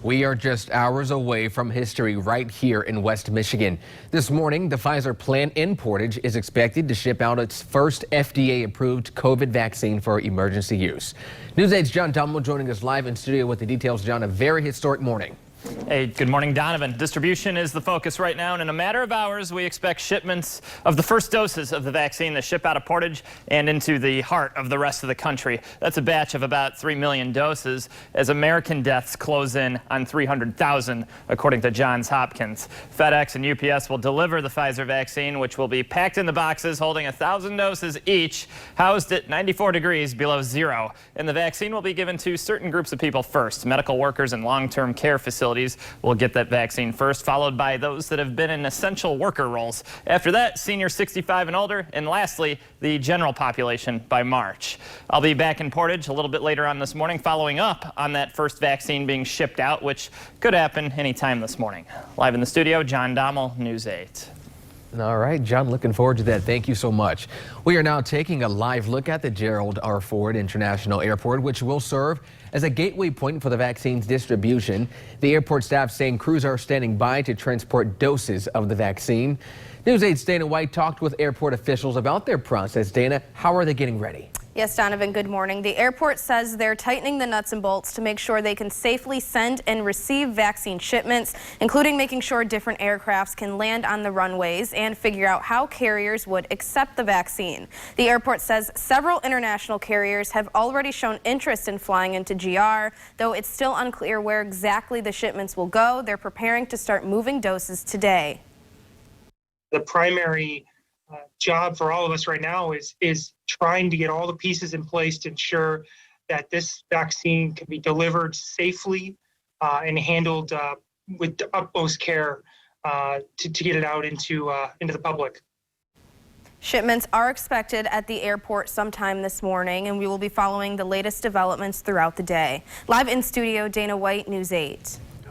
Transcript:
We are just hours away from history right here in West Michigan. This morning, the Pfizer plant in Portage is expected to ship out its first FDA-approved COVID vaccine for emergency use. News 8's John Dommel joining us live in studio with the details. John, a very historic morning. Hey, good morning, Donovan. Distribution is the focus right now, and in a matter of hours, we expect shipments of the first doses of the vaccine to ship out of Portage and into the heart of the rest of the country. That's a batch of about 3 million doses as American deaths close in on 300,000, according to Johns Hopkins. FedEx and UPS will deliver the Pfizer vaccine, which will be packed into boxes holding 1,000 doses each, housed at 94 degrees below zero. And the vaccine will be given to certain groups of people first. Medical workers and long-term care facilities will get that vaccine first, followed by those that have been in essential worker roles. After that, seniors 65 and older, and lastly, the general population by March. I'll be back in Portage a little bit later on this morning, following up on that first vaccine being shipped out, which could happen anytime this morning. Live in the studio, John Dommel, News 8. All right, John, looking forward to that. Thank you so much. We are now taking a live look at the Gerald R. Ford International Airport, which will serve as a gateway point for the vaccine's distribution. The airport staff saying crews are standing by to transport doses of the vaccine. News 8's Dana White talked with airport officials about their process. Dana, how are they getting ready? Yes, Donovan, good morning. The airport says they're tightening the nuts and bolts to make sure they can safely send and receive vaccine shipments, including making sure different aircrafts can land on the runways and figure out how carriers would accept the vaccine. The airport says several international carriers have already shown interest in flying into GR, though it's still unclear where exactly the shipments will go. They're preparing to start moving doses today. The primary job for all of us right now is trying to get all the pieces in place to ensure that this vaccine can be delivered safely and handled with the utmost care to get it out into the public. Shipments are expected at the airport sometime this morning, and we will be following the latest developments throughout the day. Live in studio, Dana White, News 8.